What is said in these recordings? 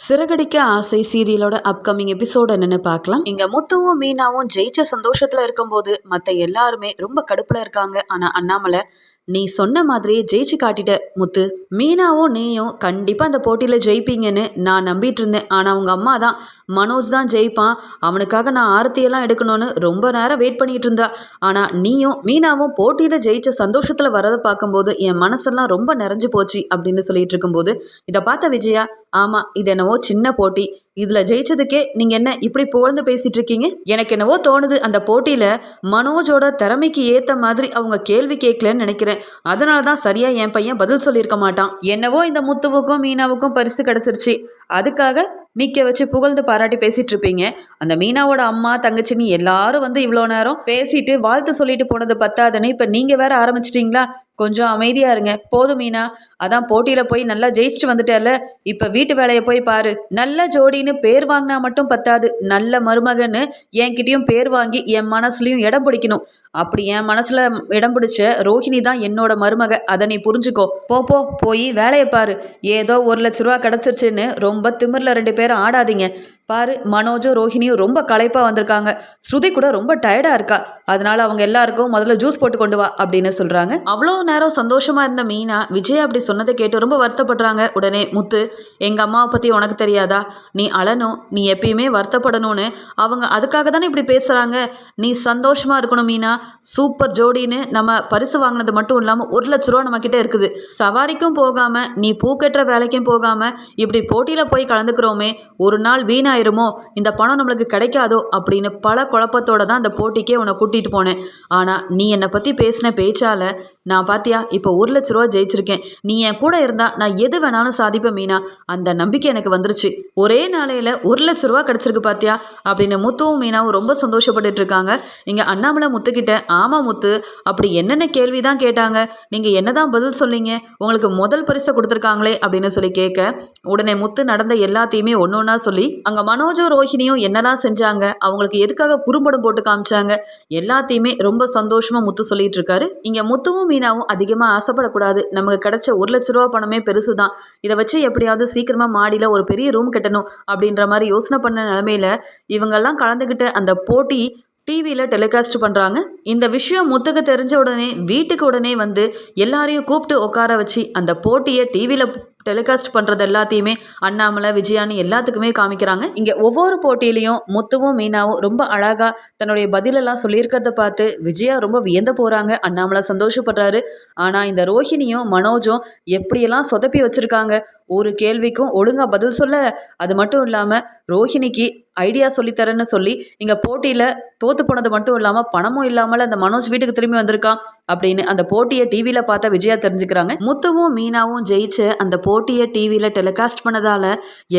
சிறகடிக்க ஆசை சீரியலோட upcoming episode என்னன்னு பார்க்கலாம். இங்க முத்துவும் மீனாவும் ஜெயிச்ச சந்தோஷத்துல இருக்கும்போது மத்த எல்லாருமே ரொம்ப கடுப்புல இருக்காங்க. ஆனா அண்ணாமலை, நீ சொன்ன மாதிரியே ஜெயிச்சு காட்டிட்ட முத்து. மீனாவும் நீயும் கண்டிப்பா அந்த போட்டியில ஜெயிப்பீங்கன்னு நான் நம்பிட்டு இருந்தேன். ஆனா உங்க அம்மா தான் மனோஜ் தான் ஜெயிப்பான், அவனுக்காக நான் ஆரத்தியெல்லாம் எடுக்கணும்னு ரொம்ப நேரம் வெயிட் பண்ணிட்டு இருந்தா. ஆனா நீயும் மீனாவும் போட்டியில ஜெயிச்ச சந்தோஷத்துல வரதை பார்க்கும்போது என் மனசெல்லாம் ரொம்ப நிறைஞ்சு போச்சு அப்படின்னு சொல்லிட்டு இருக்கும்போது இதை பார்த்த விஜயா, ஆமா இது என்னவோ சின்ன போட்டி, இதுல ஜெயிச்சதுக்கே நீங்க என்ன இப்படி புகழ்ந்து பேசிட்டு இருக்கீங்க? எனக்கு என்னவோ தோணுது அந்த போட்டியில மனோஜோட திறமைக்கு ஏத்த மாதிரி அவங்க கேள்வி கேட்கலன்னு நினைக்கிறேன். அதனாலதான் சரியா என் பையன் பதில் சொல்லியிருக்க மாட்டான். என்னவோ இந்த முத்துவுக்கும் மீனாவுக்கும் பரிசு கிடைச்சிருச்சு, அதுக்காக நிக்க வச்சு புகழ்ந்து பாராட்டி பேசிட்டு இருப்பீங்க. அந்த மீனாவோட அம்மா தங்கச்சின்னு எல்லாரும் வந்து இவ்வளோ நேரம் பேசிட்டு வாழ்த்து சொல்லிட்டு போனது பத்தாதுன்னு இப்ப நீங்க வேற ஆரம்பிச்சிட்டீங்களா? கொஞ்சம் அமைதியா இருங்க போதும் மீனா. அதான் போட்டியில போய் நல்லா ஜெயிச்சுட்டு வந்துட்டேல, இப்ப வீட்டு வேலையை போய் பாரு. நல்ல ஜோடின்னு பேர் வாங்கினா மட்டும் பத்தாது, நல்ல மருமகன்னு என்கிட்டயும் பேர் வாங்கி என் மனசுலயும் இடம் பிடிக்கணும். அப்படி என் மனசுல இடம் பிடிச்ச ரோஹிணி தான் என்னோட மருமக, அதை நீ புரிஞ்சுக்கோ. போய் வேலையை பாரு. ஏதோ 1,00,000 கிடைச்சிருச்சுன்னு ரொம்ப திமிர்ல 2 பேரும் ஆடாதீங்க. பாரு, மனோஜும் ரோஹிணியும் ரொம்ப களைப்பா வந்திருக்காங்க. ஸ்ருதி கூட ரொம்ப டயர்டா இருக்கா, அதனால அவங்க எல்லாருக்கும் முதல்ல ஜூஸ் போட்டு கொண்டு வா அப்படின்னு சொல்றாங்க. அவ்வளோ நேரம் சந்தோஷமா இருந்த மீனா விஜய் அப்படி சொன்னதை கேட்டு ரொம்ப வருத்தப்படுறாங்க. உடனே முத்து, எங்க அம்மாவை பத்தி உனக்கு தெரியாதா? நீ அழணும், நீ எப்பயுமே வருத்தப்படணும்னு அவங்க அதுக்காக தானே இப்படி பேசுறாங்க. நீ சந்தோஷமா இருக்கணும் மீனா. சூப்பர் ஜோடின்னு நம்ம பரிசு வாங்கினது மட்டும் இல்லாம 1,00,000 நம்ம கிட்ட இருக்குது. சவாரிக்கும் போகாம நீ பூக்கட்டுற வேலைக்கும் போகாம இப்படி போட்டியில போய் கலந்துக்கிறோமே, ஒரு நாள் வீணா ஆயிருமோ, இந்த பணம் நம்மளுக்கு கிடைக்காதோ அப்படின்னு பல குழப்பத்தோட தான் அந்த போட்டிக்கே உன்னை கூட்டிட்டு போனேன். ஆனா நீ என்னை பத்தி பேசின பேச்சால நான் பாத்தியா இப்போ 1,00,000 ஜெயிச்சிருக்கேன். நீ என் கூட இருந்தா நான் எது வேணாலும் சாதிப்பேன் மீனா. அந்த நம்பிக்கை எனக்கு வந்துருச்சு. ஒரே நாளையில 1,00,000 கிடைச்சிருக்கு பாத்தியா அப்படின்னு முத்துவும் மீனாவும் ரொம்ப சந்தோஷப்பட்டுட்டு இருக்காங்க. இங்க அண்ணாமலை முத்துக்கிட்ட, ஆமா முத்து, அப்படி என்னென்ன கேள்வி தான் கேட்டாங்க, நீங்க என்னதான் பதில் சொன்னீங்க, உங்களுக்கு முதல் பரிசை கொடுத்துருக்காங்களே அப்படின்னு சொல்லி கேட்க, உடனே முத்து நடந்த எல்லாத்தையுமே ஒன்னொன்னா சொல்லி அங்க மனோஜும் ரோஹிணியும் என்னெல்லாம் செஞ்சாங்க, அவங்களுக்கு எதுக்காக குறும்படம் போட்டு காமிச்சாங்க, எல்லாத்தையுமே ரொம்ப சந்தோஷமா முத்து சொல்லிட்டு இருக்காரு. இங்க முத்துவும் மீனாவும் அதிகமா ஆசைப்படக்கூடாது. நமக்கு கிடைச்ச 1,00,000 பணமே பெருசுதான், இதை வச்சு எப்படியாவது சீக்கிரமா மாடியில ஒரு பெரிய ரூம் கட்டணும் அப்படின்ற மாதிரி யோசனை பண்ண நிலைமையில இவங்கெல்லாம் கலந்துகிட்ட அந்த போட்டி டிவியில் டெலிகாஸ்ட் பண்ணுறாங்க. இந்த விஷயம் முத்துக்கு தெரிஞ்ச உடனே வீட்டுக்கு உடனே வந்து எல்லாரையும் கூப்பிட்டு உட்கார வச்சு அந்த போட்டியை டிவியில் டெலிகாஸ்ட் பண்ணுறது எல்லாத்தையுமே அண்ணாமலை விஜயான்னு எல்லாத்துக்குமே காமிக்கிறாங்க. இங்கே ஒவ்வொரு போட்டியிலையும் முத்துவும் மீனாவும் ரொம்ப அழகாக தன்னுடைய பதிலெல்லாம் சொல்லியிருக்கிறத பார்த்து விஜயா ரொம்ப வியந்து போகிறாங்க. அண்ணாமலை சந்தோஷப்படுறாரு. ஆனால் இந்த ரோஹிணியும் மனோஜும் எப்படியெல்லாம் சொதப்பி வச்சுருக்காங்க, ஒரு கேள்விக்கும் ஒழுங்காக பதில் சொல்ல, அது மட்டும் இல்லாமல் ரோஹிணிக்கு ஐடியா சொல்லித்தரேன்னு சொல்லி இங்கே போட்டியில் தோற்று போனது மட்டும் இல்லாமல் பணமும் இல்லாமல் அந்த மனோஜ் வீட்டுக்கு திரும்பி வந்திருக்கான் அப்படின்னு அந்த போட்டியை டிவியில் பார்த்தா விஜயா தெரிஞ்சுக்கிறாங்க. முத்துவும் மீனாவும் ஜெயிச்சு அந்த போட்டியை டிவியில் டெலிகாஸ்ட் பண்ணதால்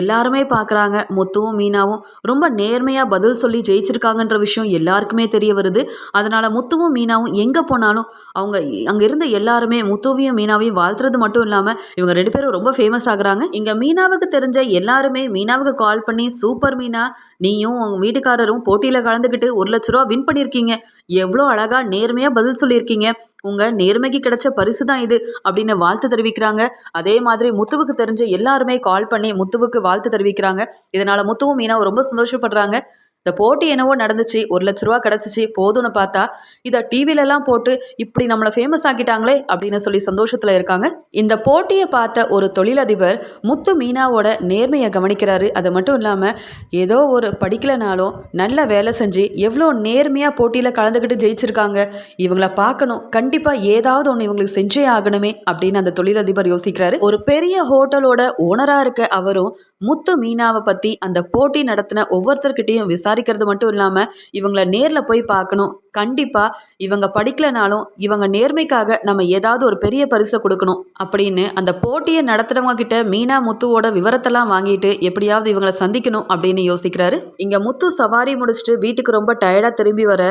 எல்லாருமே பார்க்குறாங்க. முத்துவும் மீனாவும் ரொம்ப நேர்மையாக பதில் சொல்லி ஜெயிச்சிருக்காங்கன்ற விஷயம் எல்லாருக்குமே தெரிய வருது. அதனால் முத்துவும் மீனாவும் எங்கே போனாலும் அவங்க அங்கே இருந்த எல்லாருமே முத்துவையும் மீனாவையும் வாழ்த்துறது மட்டும் இல்லாமல் இவங்க 2 பேரும் ரொம்ப ஃபேமஸ் ஆகுறாங்க. இங்கே மீனாவுக்கு தெரிஞ்ச எல்லாருமே மீனாவுக்கு கால் பண்ணி, சூப்பர் மீனா, நீயும் உங்கள் வீட்டுக்காரரும் போட்டியில் கலந்துக்கிட்டு 1,00,000 வின் பண்ணியிருக்கீங்க, எவ்வளோ அழகாக நேர்மையாக பதில் சொல்லியிருக்கீங்க, உங்கள் நேர்மைக்கு கிடைச்ச பரிசு தான் இது அப்படின்னு வாழ்த்து தெரிவிக்கிறாங்க. அதே மாதிரி முத்துவுக்கு தெரிஞ்ச எல்லாருமே கால் பண்ணி முத்துவுக்கு வாழ்த்து தெரிவிக்கிறாங்க. இதனால் முத்துவும் மீனாவும் ரொம்ப சந்தோஷப்படுறாங்க. இந்த போட்டி என்னவோ நடந்துச்சு, 1,00,000 கிடச்சிச்சு போதும்னு பார்த்தா இதை டிவிலெல்லாம் போட்டு இப்படி நம்மளை ஃபேமஸ் ஆக்கிட்டாங்களே அப்படின்னு சொல்லி சந்தோஷத்தில் இருக்காங்க. இந்த போட்டியை பார்த்த ஒரு தொழிலதிபர் முத்து மீனாவோட நேர்மையை கவனிக்கிறாரு. அது மட்டும் இல்லாமல் ஏதோ ஒரு படிக்கலைனாலும் நல்ல வேலை செஞ்சு எவ்வளோ நேர்மையாக போட்டியில் கலந்துக்கிட்டு ஜெயிச்சிருக்காங்க, இவங்கள பார்க்கணும், கண்டிப்பாக ஏதாவது ஒன்று இவங்களுக்கு செஞ்சே ஆகணுமே அப்படின்னு அந்த தொழிலதிபர் யோசிக்கிறாரு. ஒரு பெரிய ஹோட்டலோட ஓனராக இருக்க அவரும் முத்து மீனாவை பற்றி அந்த போட்டி நடத்தின ஒவ்வொருத்தர்கிட்டையும் விசாரிக்கிறது மட்டும் இல்லாமல் இவங்கள நேரில் போய் பார்க்கணும், கண்டிப்பாக இவங்க படிக்கலைனாலும் இவங்க நேர்மைக்காக நம்ம ஏதாவது ஒரு பெரிய பரிசை கொடுக்கணும் அப்படின்னு அந்த போட்டியை நடத்துகிறவங்க கிட்ட மீனா முத்துவோட விவரத்தெல்லாம் வாங்கிட்டு எப்படியாவது இவங்களை சந்திக்கணும் அப்படின்னு யோசிக்கிறாரு. இங்கே முத்து சவாரி முடிச்சுட்டு வீட்டுக்கு ரொம்ப டயர்டாக திரும்பி வர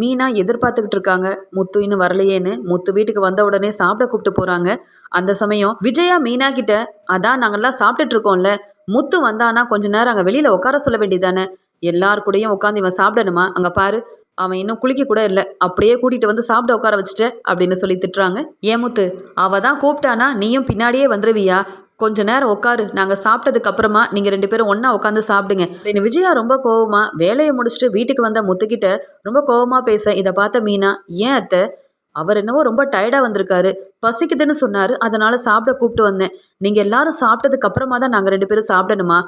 மீனா எதிர்பார்த்துக்கிட்டு இருக்காங்க. முத்து இன்னும் வரலையேன்னு முத்து வீட்டுக்கு வந்த உடனே சாப்பிட கூப்பிட்டு போகிறாங்க. அந்த சமயம் விஜயா மீனா கிட்ட, அதான் நாங்கள்லாம் சாப்பிட்டுட்டு இருக்கோம்ல, முத்து வந்தானா கொஞ்ச நேரம் அங்கே வெளியில் உட்கார சொல்ல வேண்டியதானே, எல்லார் கூடயும் உட்காந்து இவன் சாப்பிடணுமா, அங்கே பாரு அவன் இன்னும் குளிக்க கூட இல்லை, அப்படியே கூட்டிகிட்டு வந்து சாப்பிட உட்கார வச்சுட்ட அப்படின்னு சொல்லி திட்டுறாங்க. ஏன் முத்து, அவள் தான் கூப்பிட்டானா நீயும் பின்னாடியே வந்துடுவியா, கொஞ்ச நேரம் உட்காரு, நாங்கள் சாப்பிட்டதுக்கு அப்புறமா நீங்கள் 2 பேரும் ஒன்றா உட்காந்து சாப்பிடுங்க அப்படின்னு விஜயா ரொம்ப கோவமா வேலையை முடிச்சுட்டு வீட்டுக்கு வந்த முத்துக்கிட்ட ரொம்ப கோவமா பேச இதை பார்த்த மீனா, ஏன் அத்தை, அவர் என்னவோ ரொம்ப டயர்டாக வந்திருக்காரு, பசிக்குதுன்னு சொன்னார், அதனால சாப்பிட கூப்பிட்டு வந்தேன். நீங்கள் எல்லாரும் சாப்பிட்டதுக்கு அப்புறமா தான் நாங்கள் 2 பேரும் சாப்பிடணுமா?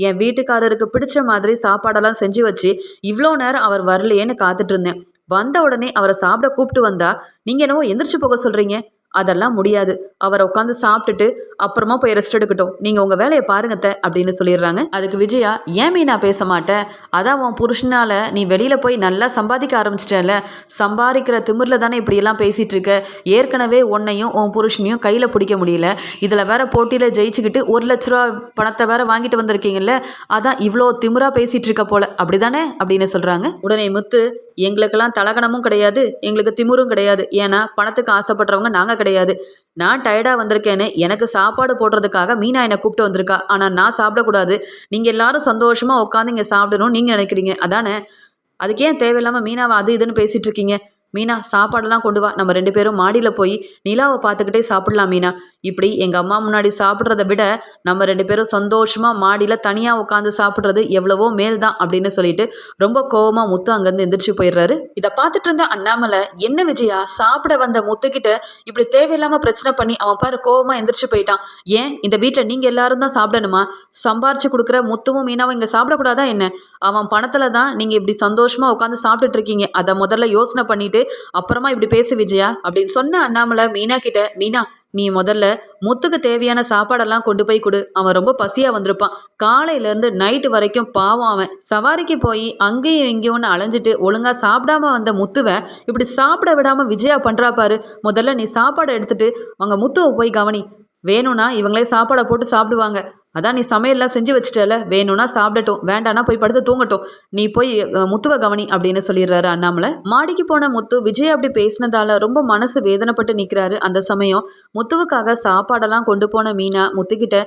என் வீட்டுக்காரருக்கு பிடிச்ச மாதிரி சாப்பாடெல்லாம் செஞ்சு வச்சு இவ்வளோ நேரம் அவர் வரலையேன்னு காத்துட்டு இருந்தேன். வந்த உடனே அவரை சாப்பிட கூப்பிட்டு வந்தா நீங்கள் என்னவோ எந்திரிச்சு போக சொல்கிறீங்க. அதெல்லாம் முடியாது. அவரை உட்காந்து சாப்பிட்டுட்டு அப்புறமா போய் ரெஸ்ட் எடுக்கட்டும். நீங்கள் உங்கள் வேலையை பாருங்கத்த அப்படின்னு சொல்லிடுறாங்க. அதுக்கு விஜயா, ஏன் மீனா பேச மாட்டேன்? அதான் உன் புருஷனால நீ வெளியில் போய் நல்லா சம்பாதிக்க ஆரம்பிச்சிட்டல, சம்பாதிக்கிற திமிரில் தானே இப்படியெல்லாம் பேசிகிட்டு இருக்க. ஏற்கனவே உன்னையும் உன் புருஷனையும் கையில் பிடிக்க முடியல, இதில் வேற போட்டியில் ஜெயிச்சுக்கிட்டு 1,00,000 பணத்தை வேற வாங்கிட்டு வந்திருக்கீங்கல்ல, அதான் இவ்வளோ திமிரா பேசிகிட்டு இருக்க போல, அப்படிதானே அப்படின்னு சொல்கிறாங்க. உடனே முத்து, எங்களுக்கெல்லாம் தலகணமும் கிடையாது, எங்களுக்கு திமிரும் கிடையாது. ஏன்னா பணத்துக்கு ஆசைப்படுறவங்க நாங்கள் கிடையாது. நான் டயர்டாக வந்திருக்கேன்னு எனக்கு சாப்பாடு போடுறதுக்காக மீனா என்னை கூப்பிட்டு வந்திருக்கா. ஆனால் நான் சாப்பிடக்கூடாது. நீங்கள் எல்லாரும் சந்தோஷமாக உட்காந்து இங்கே சாப்பிடணும்னு நீங்கள் நினைக்கிறீங்க அதானே? அதுக்கு ஏன் தேவையில்லாமல் மீனாவை அது இதுன்னு பேசிகிட்டு இருக்கீங்க? மீனா, சாப்பாடெல்லாம் கொண்டு வா, நம்ம 2 பேரும் மாடியில் போய் நிலாவை பார்த்துக்கிட்டே சாப்பிடலாம் மீனா. இப்படி எங்கள் அம்மா முன்னாடி சாப்பிட்றத விட நம்ம 2 பேரும் சந்தோஷமாக மாடியில் தனியாக உட்காந்து சாப்பிட்றது எவ்வளவோ மேல் தான் அப்படின்னு சொல்லிட்டு ரொம்ப கோவமாக முத்து அங்கேருந்து எந்திரிச்சு போயிடுறாரு. இதை பார்த்துட்டு இருந்த அண்ணாமலை, என்ன விஜயா, சாப்பிட வந்த முத்துக்கிட்ட இப்படி தேவையில்லாமல் பிரச்சனை பண்ணி அவன் பாரு கோவமாக எந்திரிச்சு போயிட்டான். ஏன் இந்த வீட்டில் நீங்கள் எல்லாரும் தான் சாப்பிடணுமா? சம்பாரிச்சு கொடுக்குற முத்துவும் மீனாவும் இங்கே சாப்பிடக்கூடாதா என்ன? அவன் பணத்தில் தான் நீங்கள் இப்படி சந்தோஷமாக உட்காந்து சாப்பிட்டுட்டு இருக்கீங்க. அதை முதல்ல யோசனை பண்ணிட்டு அப்புறமா இப்படி பேசு விஜயா அப்படின்னு சொன்ன அண்ணாமலை மீனா கிட்ட, மீனா, நீ முதல்ல முத்துக்கு தேவையான சாப்பாடெல்லாம் கொண்டு போய் கொடு. அவன் ரொம்ப பசியா வந்திருப்பான். காலையிலேருந்து நைட்டு வரைக்கும் பாவம். அவன் சவாரிக்கு போய் அங்கேயும் இங்கேயும் அலைஞ்சிட்டு ஒழுங்கா சாப்பிடாம வந்த முத்துவை இப்படி சாப்பிட விடாம விஜயா பண்றா பாரு. முதல்ல நீ சாப்பாடை எடுத்துட்டு அவங்க முத்துவை போய் கவனி. வேணும்னா இவங்களே சாப்பாடை போட்டு சாப்பிடுவாங்க. அதான் நீ சமையல்லாம் செஞ்சு வச்சுட்டல, வேணும்னா சாப்பிடட்டும், வேண்டானா போய் படுத்து தூங்கட்டும். நீ போய் முத்துவை கவனி அப்படின்னு சொல்லிடுறாரு அண்ணாமலை. மாடிக்கு போன முத்து விஜய் அப்படி பேசினதால ரொம்ப மனசு வேதனைப்பட்டு நிற்கிறாரு. அந்த சமயம் முத்துவுக்காக சாப்பாடெல்லாம் கொண்டு போன மீனா முத்துக்கிட்ட,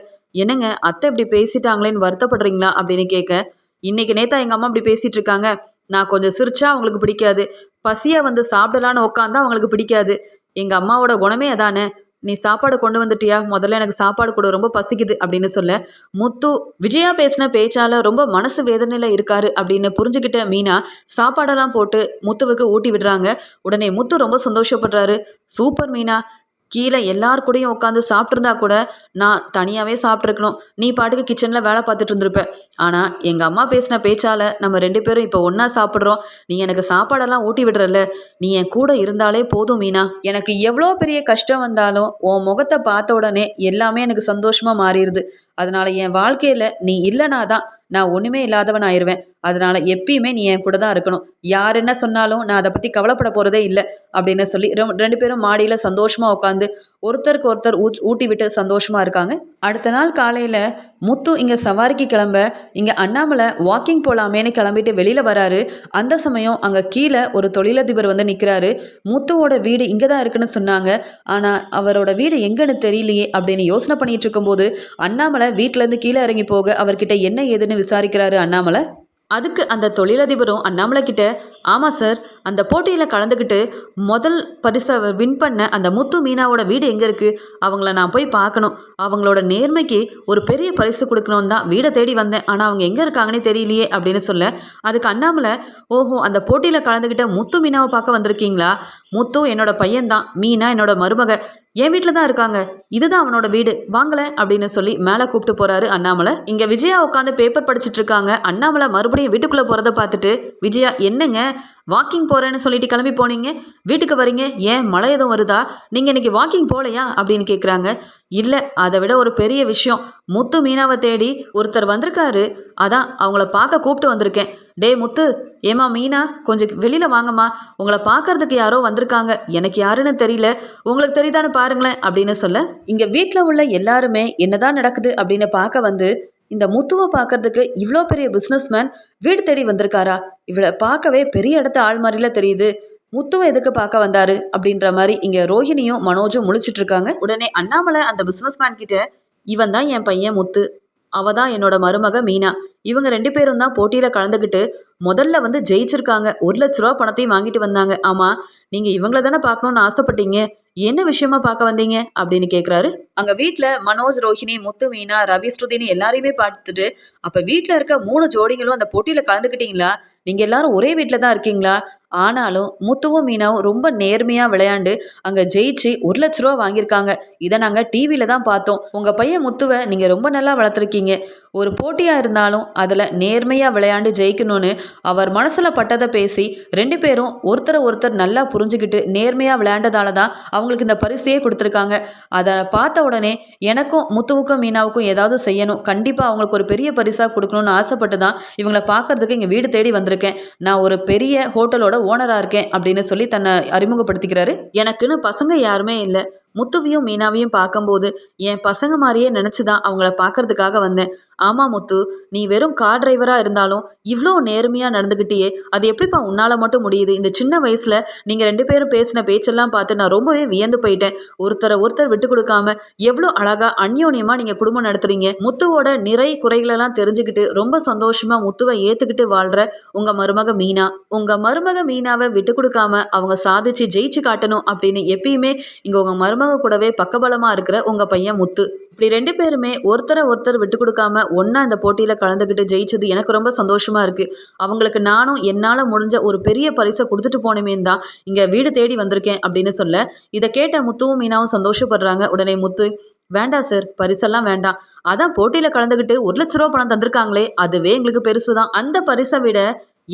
என்னங்க அத்தை இப்படி பேசிட்டாங்களேன்னு வருத்தப்படுறீங்களா அப்படின்னு கேட்க, இன்னைக்கு நேத்தா எங்கள் அம்மா இப்படி பேசிட்டு இருக்காங்க. நான் கொஞ்சம் சிரிச்சா அவங்களுக்கு பிடிக்காது, பசியை வந்து சாப்பிடலான்னு உட்காந்தா அவங்களுக்கு பிடிக்காது. எங்கள் அம்மாவோட குணமே அதானே. நீ சாப்பாடு கொண்டு வந்துட்டியா? முதல்ல எனக்கு சாப்பாடு கொடு, ரொம்ப பசிக்குது அப்படின்னு சொல்ல, முத்து விஜயா பேசின பேச்சால ரொம்ப மனசு வேதனையில் இருக்காரு அப்படின்னு புரிஞ்சுக்கிட்ட மீனா சாப்பாடெல்லாம் போட்டு முத்துவுக்கு ஊட்டி விடுறாங்க. உடனே முத்து ரொம்ப சந்தோஷப்படுறாரு. சூப்பர் மீனா, கீழே எல்லார் கூடயும் உட்காந்து சாப்பிட்ருந்தா கூட நான் தனியாகவே சாப்பிட்ருக்கணும். நீ பாட்டுக்கு கிச்சனில் வேலை பார்த்துட்டு இருந்திருப்ப. ஆனால் எங்கள் அம்மா பேசின பேச்சால் நம்ம 2 பேரும் இப்போ ஒன்றா சாப்பிட்றோம். நீ எனக்கு சாப்பாடெல்லாம் ஊட்டி விடுறல்ல, நீ என் கூட இருந்தாலே போதும் மீனா. எனக்கு எவ்வளோ பெரிய கஷ்டம் வந்தாலும் உன் முகத்தை பார்த்த உடனே எல்லாமே எனக்கு சந்தோஷமாக மாறிடுது. அதனால் என் வாழ்க்கையில் நீ இல்லைனா தான் நான் ஒன்றுமே இல்லாதவன் ஆயிடுவேன். அதனால் எப்பயுமே நீ என் கூட தான் இருக்கணும். யார் என்ன சொன்னாலும் நான் அதை பற்றி கவலைப்பட போகிறதே இல்லை அப்படின்னு சொல்லி 2 பேரும் மாடியில் சந்தோஷமாக உட்காந்து ஒருத்தருக்கு ஒருத்தர் ஊட்டி விட்டு சந்தோஷமாக இருக்காங்க. அடுத்த நாள் காலையில் முத்து இங்கே சவாரிக்கு கிளம்ப இங்கே அண்ணாமலை வாக்கிங் போகலாமேன்னு கிளம்பிட்டு வெளியில் வராரு. அந்த சமயம் அங்கே கீழே ஒரு தொழிலதிபர் வந்து நிற்கிறாரு. முத்துவோட வீடு இங்கே தான் இருக்குன்னு சொன்னாங்க, ஆனால் அவரோட வீடு எங்கன்னு தெரியலையே அப்படின்னு யோசனை பண்ணிட்டு இருக்கும்போது அண்ணாமலை வீட்டிலேருந்து கீழே இறங்கி போக அவர்கிட்ட என்ன ஏதுன்னு விசாரிக்கிறாரு அண்ணாமலை. அதுக்கு அந்த தொழிலதிபரும் அண்ணாமலை கிட்ட, ஆமாம் சார், அந்த போட்டியில் கலந்துக்கிட்டு முதல் பரிசை வின் பண்ண அந்த முத்து மீனாவோட வீடு எங்கே இருக்குது? அவங்கள நான் போய் பார்க்கணும். அவங்களோட நேர்மைக்கு ஒரு பெரிய பரிசு கொடுக்கணும்னு தான் வீடை தேடி வந்தேன். ஆனால் அவங்க எங்கே இருக்காங்கன்னே தெரியலையே அப்படின்னு சொல்ல, அதுக்கு அண்ணாமலை, ஓஹோ, அந்த போட்டியில் கலந்துக்கிட்ட முத்து மீனாவை பார்க்க வந்திருக்கீங்களா? முத்து என்னோட பையன்தான், மீனா என்னோட மருமக, என் வீட்டில் தான் இருக்காங்க, இதுதான் அவனோட வீடு, வாங்கல அப்படின்னு சொல்லி மேலே கூப்பிட்டு போகிறாரு அண்ணாமலை. இங்கே விஜயா உட்காந்து பேப்பர் படிச்சுட்டு இருக்காங்க. அண்ணாமலை மறுபடியும் வீட்டுக்குள்ளே போகிறத பார்த்துட்டு, விஜயா, என்னங்க வாக்கிங் போகிறேன்னு சொல்லிட்டு கிளம்பி போனீங்க, வீட்டுக்கு வரீங்க, ஏன் மழை எதுவும் வருதா? நீங்கள் இன்றைக்கி வாக்கிங் போகலையா அப்படின்னு கேட்குறாங்க. இல்லை, அதை விட ஒரு பெரிய விஷயம், முத்து மீனாவை தேடி ஒருத்தர் வந்திருக்காரு, அதான் அவங்கள பார்க்க கூப்பிட்டு வந்திருக்கேன். டே முத்து, ஏமா மீனா, கொஞ்சம் வெளியில் வாங்கம்மா, உங்களை பார்க்கறதுக்கு யாரோ வந்திருக்காங்க, எனக்கு யாருன்னு தெரியல, உங்களுக்கு தெரியுதான்னு பாருங்களேன் அப்படின்னு சொல்ல, இங்கே வீட்டில் உள்ள எல்லாருமே என்னதான் நடக்குது அப்படின்னு பார்க்க வந்து, இந்த முத்துவை பார்க்கறதுக்கு இவ்வளோ பெரிய பிஸ்னஸ்மேன் வீடு தேடி வந்திருக்காரா? இவளை பார்க்கவே பெரிய இடத்த ஆள் மாதிரில தெரியுது, முத்துவை எதுக்கு பார்க்க வந்தாரு அப்படின்ற மாதிரி இங்கே ரோஹிணியும் மனோஜும் முழிச்சிட்டு இருக்காங்க. உடனே அண்ணாமலை அந்த பிஸ்னஸ்மேன் கிட்ட, இவன் தான் என் பையன் முத்து, அவ தான் என்னோட மருமக மீனா, இவங்க 2 பேரும் தான் போட்டியில் கலந்துக்கிட்டு முதல்ல வந்து ஜெயிச்சிருக்காங்க. 1,00,000 பணத்தையும் வாங்கிட்டு வந்தாங்க. ஆமாம், நீங்கள் இவங்கள தானே பார்க்கணுன்னு ஆசைப்பட்டீங்க, என்ன விஷயமா பார்க்க வந்தீங்க அப்படின்னு கேட்குறாரு. அங்க வீட்ல மனோஜ், ரோஹிணி, முத்து, மீனா, ரவி, ஸ்ருதின்னு எல்லாரையுமே பார்த்துட்டு, அப்ப வீட்ல இருக்க 3 ஜோடிகளும் அந்த போட்டியில கலந்துக்கிட்டீங்களா? நீங்க எல்லாரும் ஒரே வீட்ல தான் இருக்கீங்களா? ஆனாலும் முத்துவும், மீனாவும் ரொம்ப நேர்மையா விளையாண்டு அங்க ஜெயிச்சு ரூ. 1,00,000 வாங்கியிருக்காங்க. இத நாங்க டிவில தான் பார்த்தோம். உங்க பையன் முத்துவ நீங்க ரொம்ப நல்லா வளர்த்துருக்கீங்க. ஒரு போட்டியா இருந்தாலும் அதுல நேர்மையா விளையாண்டு ஜெயிக்கணும்னு அவர் மனசுல பட்டத பேசி 2 பேரும் ஒருத்தர ஒருத்தர் நல்லா புரிஞ்சுகிட்டு நேர்மையா விளையாண்டதால தான் அவங்களுக்கு இந்த பரிசையே குடுத்துருக்காங்க. அத பார்த்த உடனே எனக்கும் முத்துவுக்கும், மீனாவுக்கும் ஏதாவது செய்யணும். கண்டிப்பா அவங்களுக்கு ஒரு பெரிய பரிசா குடுக்கணும்னு ஆசைப்பட்டு தான் இவங்கள பார்க்கறதுக்கு இங்க வீடு தேடி வந்திருக்கேன். நான் ஒரு பெரிய ஹோட்டலோட ஓனரா இருக்கேன் அப்படின்னு சொல்லி தன்னை அறிமுகப்படுத்திக்கிறாரு. எனக்குன்னு பசங்க யாருமே இல்லை. முத்துவையும் மீனாவையும் பார்க்கும்போது என் பசங்க மாதிரியே நினச்சிதான் அவங்கள பார்க்கறதுக்காக வந்தேன். ஆமாம் முத்து, நீ வெறும் கார் டிரைவராக இருந்தாலும் இவ்வளோ நேர்மையாக நடந்துக்கிட்டியே, அது எப்படிப்பா உன்னால் மட்டும் முடியுது? இந்த சின்ன வயசில் நீங்கள் 2 பேரும் பேசின பேச்செல்லாம் பார்த்து நான் ரொம்பவே வியந்து போயிட்டேன். ஒருத்தரை ஒருத்தர் விட்டு கொடுக்காம எவ்வளோ அழகாக அந்யோன்யமாக நீங்கள் குடும்பம் நடத்துறீங்க. முத்துவோட நிறை குறைகளெல்லாம் தெரிஞ்சுக்கிட்டு ரொம்ப சந்தோஷமாக முத்துவை ஏற்றுக்கிட்டு வாழ்கிற உங்கள் மருமக மீனா. உங்கள் மருமக மீனாவை விட்டு கொடுக்காம அவங்க சாதிச்சு ஜெயிச்சு காட்டணும் அப்படின்னு எப்பயுமே இங்கே உங்கள் மருமக கூடவே பக்கபலமா இருக்கிற உங்க பையன் முத்து. இப்படி 2 பேருமே ஒருத்தரை ஒருத்தர் விட்டு கொடுக்காம ஒன்னா இந்த போட்டியில கலந்துக்கிட்டு ஜெயிச்சது எனக்கு ரொம்ப சந்தோஷமா இருக்கு. அவங்களுக்கு நானும் என்னால முடிஞ்ச ஒரு பெரிய பரிசை கொடுத்துட்டு போனேமேன்னு தான் இங்க வீடு தேடி வந்திருக்கேன் அப்படின்னு சொல்ல, இதை கேட்ட முத்துவும் மீனாவும் சந்தோஷப்படுறாங்க. உடனே முத்து, வேண்டாம் சார், பரிசெல்லாம் வேண்டாம். அதான் போட்டியில கலந்துக்கிட்டு ரூ. 1,00,000 பணம் தந்திருக்காங்களே, அதுவே எங்களுக்கு பெருசுதான். அந்த பரிசை விட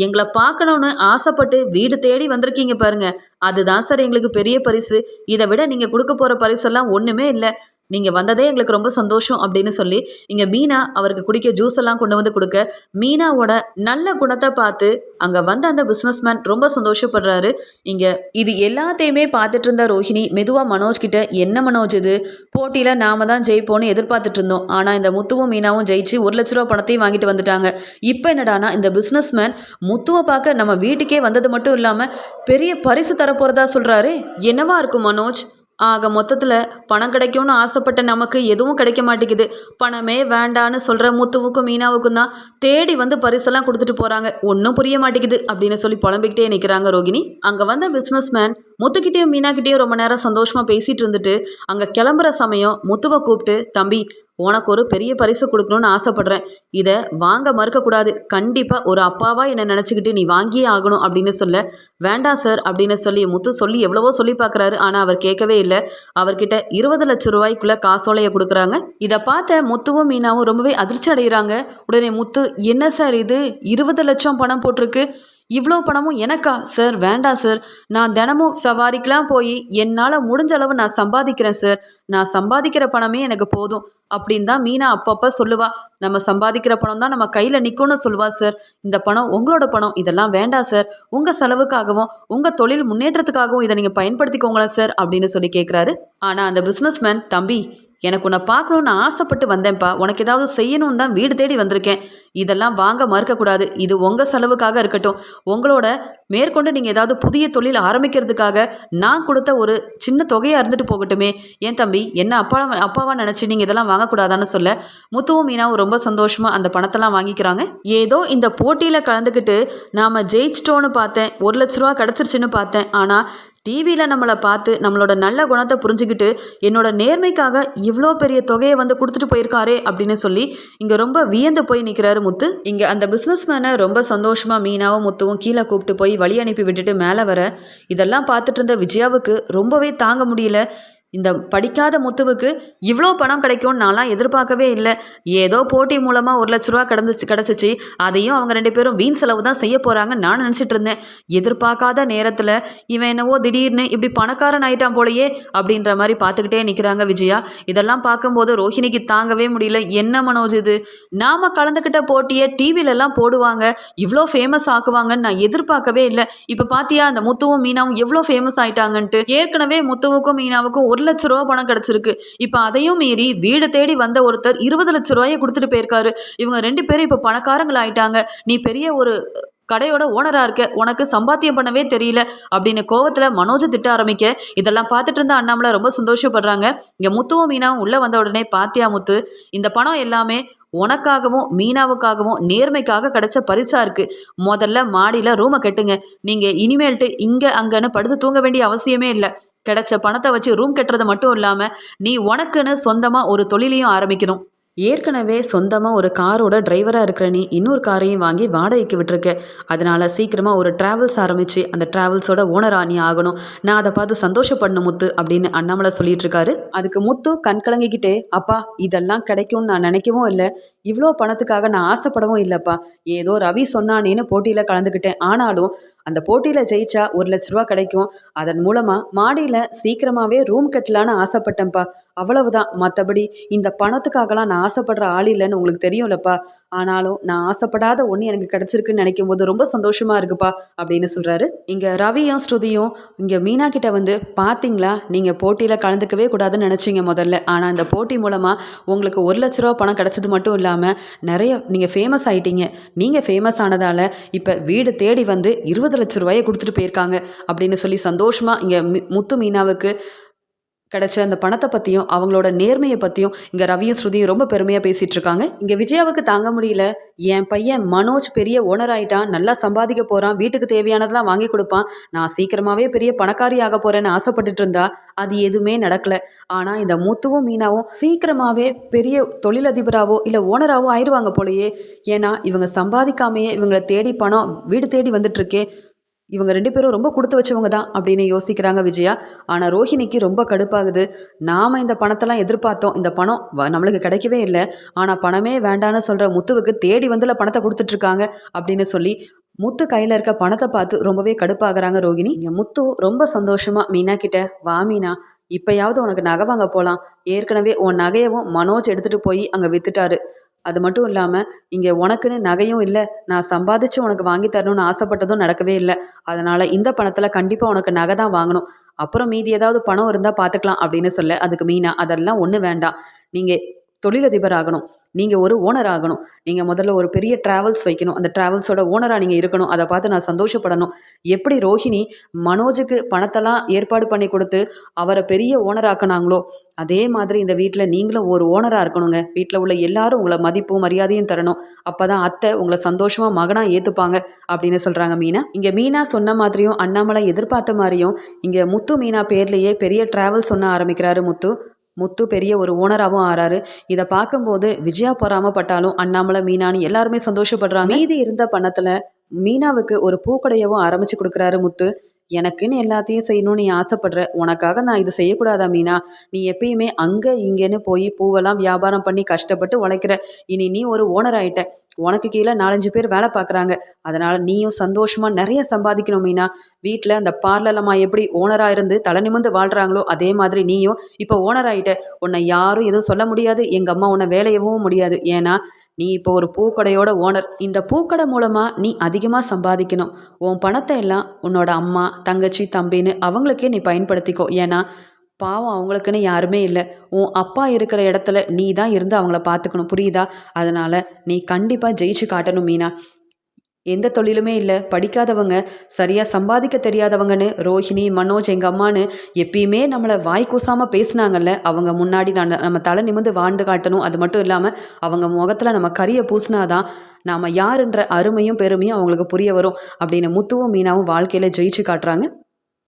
எங்களை பார்க்கணும்னு ஆசைப்பட்டு வீடு தேடி வந்திருக்கீங்க பாருங்க, அதுதான் சார் எங்களுக்கு பெரிய பரிசு. இதை விட நீங்க கொடுக்க போற பரிசெல்லாம் ஒண்ணுமே இல்லை. நீங்க வந்ததே எங்களுக்கு ரொம்ப சந்தோஷம் அப்படின்னு சொல்லி இங்க மீனா அவருக்கு குடிக்க ஜூஸ் எல்லாம் கொண்டு வந்து கொடுக்க, மீனாவோட நல்ல குணத்தை பார்த்து அங்க வந்த அந்த பிசினஸ்மேன் ரொம்ப சந்தோஷப்படுறாரு. இங்க இது எல்லாத்தையுமே பார்த்துட்டு இருந்த ரோஹிணி மெதுவா மனோஜ் கிட்ட, என்ன மனோஜ் இது, போட்டியில நாம தான் ஜெயிப்போன்னு எதிர்பார்த்துட்டு இருந்தோம். ஆனா இந்த முத்துவும் மீனாவும் ஜெயிச்சு ரூ. 1,00,000 பணத்தையும் வாங்கிட்டு வந்துட்டாங்க. இப்போ என்னடானா இந்த பிசினஸ்மேன் முத்துவை பார்க்க நம்ம வீட்டுக்கே வந்தது மட்டும் இல்லாம பெரிய பரிசு தரப்போறதா சொல்றாரு. என்னவா இருக்கும் மனோஜ்? ஆக மொத்தத்தில் பணம் கிடைக்கும்னு ஆசைப்பட்ட நமக்கு எதுவும் கிடைக்க மாட்டேங்குது. பணமே வேண்டான்னு சொல்கிற முத்துவுக்கும் மீனாவுக்கும் தான் தேடி வந்து பரிசெல்லாம் கொடுத்துட்டு போகிறாங்க. ஒன்றும் புரிய மாட்டேங்குது அப்படின்னு சொல்லி புலம்பிக்கிட்டே நிற்கிறாங்க ரோகிணி. அங்கே வந்த பிஸ்னஸ்மேன் முத்துக்கிட்டேயும் மீனாக்கிட்டேயும் ரொம்ப நேரம் சந்தோஷமாக பேசிகிட்டு இருந்துட்டு அங்கே கிளம்புற சமயம் முத்துவை கூப்பிட்டு, தம்பி, உனக்கு ஒரு பெரிய பரிசு கொடுக்கணும்னு ஆசைப்படுறேன். இதை வாங்க மறுக்கக்கூடாது. கண்டிப்பாக ஒரு அப்பாவா என்னை நினச்சிக்கிட்டு நீ வாங்கியே ஆகணும் அப்படின்னு சொல்ல, வேண்டாம் சார் அப்படின்னு சொல்லி முத்து சொல்லி எவ்வளவோ சொல்லி பார்க்குறாரு. ஆனால் அவர் கேட்கவே இல்லை. அவர்கிட்ட 20,00,000 காசோலையை கொடுக்குறாங்க. இதை பார்த்த முத்துவும் மீனாவும் ரொம்பவே அதிர்ச்சி அடைகிறாங்க. உடனே முத்து, என்ன சார் இது, 20 லட்சம் பணம் போட்டிருக்கு, இவ்வளோ பணமும் எனக்கா? சார் வேண்டாம் சார், நான் தினமும் சவாரிக்கெலாம் போய் என்னால் முடிஞ்ச அளவு நான் சம்பாதிக்கிறேன் சார், நான் சம்பாதிக்கிற பணமே எனக்கு போதும் அப்படின்னு தான் மீனா அப்பப்போ சொல்லுவா. நம்ம சம்பாதிக்கிற பணம் தான் நம்ம கையில் நிற்கும்னு சொல்லுவா சார். இந்த பணம் உங்களோட பணம், இதெல்லாம் வேண்டாம் சார், உங்கள் செலவுக்காகவும் உங்கள் தொழில் முன்னேற்றத்துக்காகவும் இதை நீங்கள் பயன்படுத்திக்கோங்களேன் சார் அப்படின்னு சொல்லி கேட்குறாரு. ஆனால் அந்த பிஸ்னஸ்மேன், தம்பி, எனக்கு உன்னை பார்க்கணுன்னு ஆசைப்பட்டு வந்தேன்ப்பா, உனக்கு ஏதாவது செய்யணும்னு தான் வீடு தேடி வந்திருக்கேன். இதெல்லாம் வாங்க மறுக்கக்கூடாது. இது உங்கள் செலவுக்காக இருக்கட்டும். உங்களோட மேற்கொண்டு நீங்கள் ஏதாவது புதிய தொழில் ஆரம்பிக்கிறதுக்காக நான் கொடுத்த ஒரு சின்ன தொகையாக இருந்துட்டு போகட்டுமே. ஏன் தம்பி, என்ன அப்பாவா நினச்சி நீங்கள் இதெல்லாம் வாங்கக்கூடாதான்னு சொல்ல, முத்துவும் மீனாவும் ரொம்ப சந்தோஷமாக அந்த பணத்தெல்லாம் வாங்கிக்கிறாங்க. ஏதோ இந்த போட்டியில் கலந்துக்கிட்டு நாம் ஜெயிச்சிட்டோன்னு பார்த்தேன், ரூ. 1,00,000 கிடச்சிருச்சுன்னு பார்த்தேன். ஆனால் டிவியில் நம்மளை பார்த்து நம்மளோட நல்ல குணத்தை புரிஞ்சுக்கிட்டு என்னோட நேர்மைக்காக இவ்வளோ பெரிய தொகையை வந்து கொடுத்துட்டு போயிருக்காரே அப்படின்னு சொல்லி இங்கே ரொம்ப வியந்து போய் நிற்கிறாரு முத்து. இங்கே அந்த பிஸ்னஸ்மேனை ரொம்ப சந்தோஷமாக மீனாவும் முத்துவும் கீழே கூப்பிட்டு போய் வழி அனுப்பி விட்டுட்டு மேலே வர, இதெல்லாம் பார்த்துட்டு இருந்த விஜயாவுக்கு ரொம்பவே தாங்க முடியல. இந்த படிக்காத முத்துவுக்கு இவ்வளோ பணம் கிடைக்கும்னு நான்லாம் எதிர்பார்க்கவே இல்லை. ஏதோ போட்டி மூலமாக ரூ. 1,00,000 கிடச்சிச்சு. அதையும் அவங்க 2 பேரும் வீண் செலவு தான் செய்ய போகிறாங்கன்னு நான் நினச்சிட்டு இருந்தேன். எதிர்பார்க்காத நேரத்தில் இவன் என்னவோ திடீர்னு இப்படி பணக்காரன் ஆயிட்டான் போலையே அப்படின்ற மாதிரி பார்த்துக்கிட்டே நிற்கிறாங்க விஜயா. இதெல்லாம் பார்க்கும்போது ரோஹிணிக்கு தாங்கவே முடியல. என்ன மனோஜ் இது, நாம் கலந்துக்கிட்ட போட்டியை டிவிலெல்லாம் போடுவாங்க, இவ்வளோ ஃபேமஸ் ஆக்குவாங்கன்னு நான் எதிர்பார்க்கவே இல்லை. இப்போ பார்த்தியா அந்த முத்துவும் மீனாவும் எவ்வளோ ஃபேமஸ் ஆயிட்டாங்கன்ட்டு. ஏற்கனவே முத்துவுக்கும் மீனாவுக்கும் ரூ. 1,00,000 பணம் கிடைச்சிருக்கு. இப்போ அதையும் மீறி வீடு தேடி வந்த ஒருத்தர் 20,00,000 கொடுத்துட்டு போயிருக்காரு. இவங்க 2 பேரும் இப்போ பணக்காரங்கள் ஆயிட்டாங்க. நீ பெரிய ஒரு கடையோட ஓனரா இருக்க, உனக்கு சம்பாத்தியம் பண்ணவே தெரியல அப்படின்னு கோவத்துல மனோஜ் திட்ட ஆரம்பிக்க, இதெல்லாம் பார்த்துட்டு இருந்த அண்ணாமலை ரொம்ப சந்தோஷப்படுறாங்க. இங்க முத்துவும் மீனாவும் உள்ள வந்த உடனே, பாத்தியா முத்து, இந்த பணம் எல்லாமே உனக்காகவும் மீனாவுக்காகவும் நேர்மைக்காக கிடைச்ச பரிசா இருக்கு. முதல்ல மாடியில் ரூமை கட்டுங்க. நீங்கள் இனிமேல்ட்டு இங்கே அங்கன்னு படுத்து தூங்க வேண்டிய அவசியமே இல்லை. கிடைச்ச பணத்தை வச்சு ரூம் கட்டுறது மட்டும் இல்லாமல் நீ உனக்குன்னு சொந்தமாக ஒரு தொழிலையும் ஆரம்பிக்கணும். ஏற்கனவே சொந்தமாக ஒரு காரோட டிரைவராக இருக்கிற நீ இன்னொரு காரையும் வாங்கி வாடகைக்கு விட்டுருக்க. அதனால சீக்கிரமாக ஒரு டிராவல்ஸ் ஆரம்பித்து அந்த டிராவல்ஸோட ஓனராக நீ ஆகணும். நான் அதை பார்த்து சந்தோஷப்படணும் முத்து அப்படின்னு அண்ணாமலை சொல்லிட்டு இருக்காரு. அதுக்கு முத்து கண் கலங்கிக்கிட்டே, அப்பா இதெல்லாம் கிடைக்கும்னு நான் நினைக்கவும் இல்லை, இவ்வளோ பணத்துக்காக நான் ஆசைப்படவும் இல்லைப்பா. ஏதோ ரவி சொன்னானேன்னு போட்டியில் கலந்துக்கிட்டேன். ஆனாலும் அந்த போட்டியில் ஜெயிச்சா 1,00,000 ரூபா கிடைக்கும். அதன் மூலமாக மாடியில் சீக்கிரமாகவே ரூம் கட்டலான்னு ஆசைப்பட்டேன்ப்பா. அவ்வளவுதான். மற்றபடி இந்த பணத்துக்காகலாம் நான் ஆசைப்படுற ஆள் இல்லைன்னு உங்களுக்கு தெரியும்லப்பா. ஆனாலும் நான் ஆசைப்படாத ஒன்று எனக்கு கிடைச்சிருக்குன்னு நினைக்கும் போது ரொம்ப சந்தோஷமா இருக்குப்பா அப்படின்னு சொல்றாரு. இங்க ரவியும் ஸ்ருதியும் இங்க மீனா கிட்ட வந்து, பாத்தீங்களா நீங்க போட்டியில கலந்துக்கவே கூடாதுன்னு நினைச்சீங்க முதல்ல, ஆனா இந்த போட்டி மூலமா உங்களுக்கு 1,00,000 ரூபா பணம் கிடைச்சது மட்டும் இல்லாம நிறைய நீங்க ஃபேமஸ் ஆயிட்டீங்க. நீங்க ஃபேமஸ் ஆனதால இப்ப வீடு தேடி வந்து 20,00,000 ரூபாயை கொடுத்துட்டு போயிருக்காங்க அப்படின்னு சொல்லி சந்தோஷமா இங்க முத்து மீனாவுக்கு கிடைச்ச அந்த பணத்தை பற்றியும் அவங்களோட நேர்மையை பற்றியும் இங்கே ரவியும் ஸ்ருதியும் ரொம்ப பெருமையாக பேசிகிட்டு இருக்காங்க. இங்கே விஜயாவுக்கு தாங்க முடியல. என் பையன் மனோஜ் பெரிய ஓனர் ஆகிட்டான், நல்லா சம்பாதிக்க போகிறான், வீட்டுக்கு தேவையானதெல்லாம் வாங்கி கொடுப்பான், நான் சீக்கிரமாகவே பெரிய பணக்காரி ஆக போகிறேன்னு ஆசைப்பட்டுட்டு இருந்தா அது எதுவுமே நடக்கலை. ஆனால் இந்த முத்துவும் மீனாவும் சீக்கிரமாகவே பெரிய தொழிலதிபராகவோ இல்லை ஓனராகவோ ஆயிடுவாங்க போலையே. ஏன்னா இவங்க சம்பாதிக்காமையே இவங்களை தேடி பணம் வீடு தேடி வந்துட்டுருக்கே. இவங்க 2 பேரும் ரொம்ப கொடுத்து வச்சவங்க தான் அப்படின்னு யோசிக்கிறாங்க விஜயா. ஆனால் ரோஹிணிக்கு ரொம்ப கடுப்பாகுது. நாம் இந்த பணத்தெல்லாம் எதிர்பார்த்தோம், இந்த பணம் நம்மளுக்கு கிடைக்கவே இல்லை. ஆனால் பணமே வேண்டான்னு சொல்கிற முத்துவுக்கு தேடி வந்துல பணத்தை கொடுத்துட்ருக்காங்க அப்படின்னு சொல்லி முத்து கையில் இருக்க பணத்தை பார்த்து ரொம்பவே கடுப்பாகிறாங்க ரோகிணி. இங்கே முத்து ரொம்ப சந்தோஷமாக மீனா கிட்ட, வா மீனா இப்போயாவது உனக்கு நகை வாங்க போகலாம். ஏற்கனவே உன் நகையவும் மனோஜ் எடுத்துகிட்டு போய் அங்கே விற்றுட்டாரு. அது மட்டும் இல்லாமல் இங்கே உனக்குன்னு நகையும் இல்லை, நான் சம்பாதிச்சு உனக்கு வாங்கி தரணும்னு ஆசைப்பட்டதும் நடக்கவே இல்லை. அதனால் இந்த பணத்தில் கண்டிப்பாக உனக்கு நகை தான் வாங்கணும். அப்புறம் மீதி ஏதாவது பணம் இருந்தால் பார்த்துக்கலாம் அப்படின்னு சொல்ல, அதுக்கு மீனா, அதெல்லாம் ஒன்றும் வேண்டாம், நீங்கள் தொழிலதிபர் ஆகணும், நீங்கள் ஒரு ஓனர் ஆகணும், நீங்கள் முதல்ல ஒரு பெரிய ட்ராவல்ஸ் வைக்கணும், அந்த ட்ராவல்ஸோட ஓனராக நீங்கள் இருக்கணும், அதை பார்த்து நான் சந்தோஷப்படணும். எப்படி ரோஹிணி மனோஜுக்கு பணத்தெல்லாம் ஏற்பாடு பண்ணி கொடுத்து அவரை பெரிய ஓனராக்குனாங்களோ அதே மாதிரி இந்த வீட்டில் நீங்களும் ஒரு ஓனராக இருக்கணுங்க. வீட்டில் உள்ள எல்லாரும் உங்களை மதிப்பும் மரியாதையும் தரணும். அப்போ தான் அத்தை உங்களை சந்தோஷமாக மகனாக ஏற்றுப்பாங்க அப்படின்னு சொல்கிறாங்க மீனா. இங்கே மீனா சொன்ன மாதிரியும் அண்ணாமலை எதிர்பார்த்த மாதிரியும் இங்கே முத்து மீனா பேர்லேயே பெரிய ட்ராவல்ஸ் ஒன்று ஆரம்பிக்கிறாரு முத்து. முத்து பெரிய ஒரு ஓனராகவும் ஆறாரு. இதை பார்க்கும்போது விஜயா பொறாமப்பட்டாலும் அண்ணாமலை மீனான்னு எல்லாருமே சந்தோஷப்படுறாங்க. மீதி இருந்த பணத்தில் மீனாவுக்கு ஒரு பூக்கடையவும் ஆரம்பித்து கொடுக்குறாரு முத்து. எனக்குன்னு எல்லாத்தையும் செய்யணும்னு நீ ஆசைப்படுற, உனக்காக நான் இது செய்யக்கூடாதா மீனா? நீ எப்பயுமே அங்கே இங்கேன்னு போய் பூவெல்லாம் வியாபாரம் பண்ணி கஷ்டப்பட்டு உழைக்கிற. இனி நீ ஒரு ஓனர் ஆயிட்ட, உனக்கு கீழே 4-5 பேர் வேலை பார்க்குறாங்க. அதனால் நீயும் சந்தோஷமாக நிறைய சம்பாதிக்கணும் மீனா. வீட்டில் அந்த பார்லர்லம்மா எப்படி ஓனராக இருந்து தலை நிமிர்ந்து வாழ்கிறாங்களோ அதே மாதிரி நீயும் இப்போ ஓனர் ஆகிட்ட. உன்னை யாரும் எதுவும் சொல்ல முடியாது, எங்கள் அம்மா உன்னை வேலையவும் முடியாது. ஏன்னா நீ இப்போ ஒரு பூக்கடையோட ஓனர். இந்த பூக்கடை மூலமாக நீ அதிகமாக சம்பாதிக்கணும். உன் பணத்தை எல்லாம் உன்னோட அம்மா தங்கச்சி தம்பின்னு அவங்களுக்கே நீ பயன்படுத்திக்கோ. ஏன்னா பாவம் அவங்களுக்குன்னு யாருமே இல்லை. உன் அப்பா இருக்கிற இடத்துல நீ தான் இருந்து அவங்கள பார்த்துக்கணும், புரியுதா? அதனால் நீ கண்டிப்பாக ஜெயிச்சு காட்டணும் மீனா. எந்த தொழிலுமே இல்லை, படிக்காதவங்க, சரியாக சம்பாதிக்க தெரியாதவங்கன்னு ரோஹிணி மனோஜ் எங்கள் அம்மான்னு எப்பயுமே நம்மளை வாய் கூசாமல் பேசுனாங்கல்ல, அவங்க முன்னாடி நம்ம தலை நிமிர்ந்து வாழ்ந்து காட்டணும். அது மட்டும் இல்லாமல் அவங்க முகத்தில் நம்ம கரியை பூசினாதான் நாம் யாருன்ற அருமையும் பெருமையும் அவங்களுக்கு புரிய வரும் அப்படின்னு முத்துவும் மீனாவும் வாழ்க்கையில் ஜெயிச்சு காட்டுறாங்க.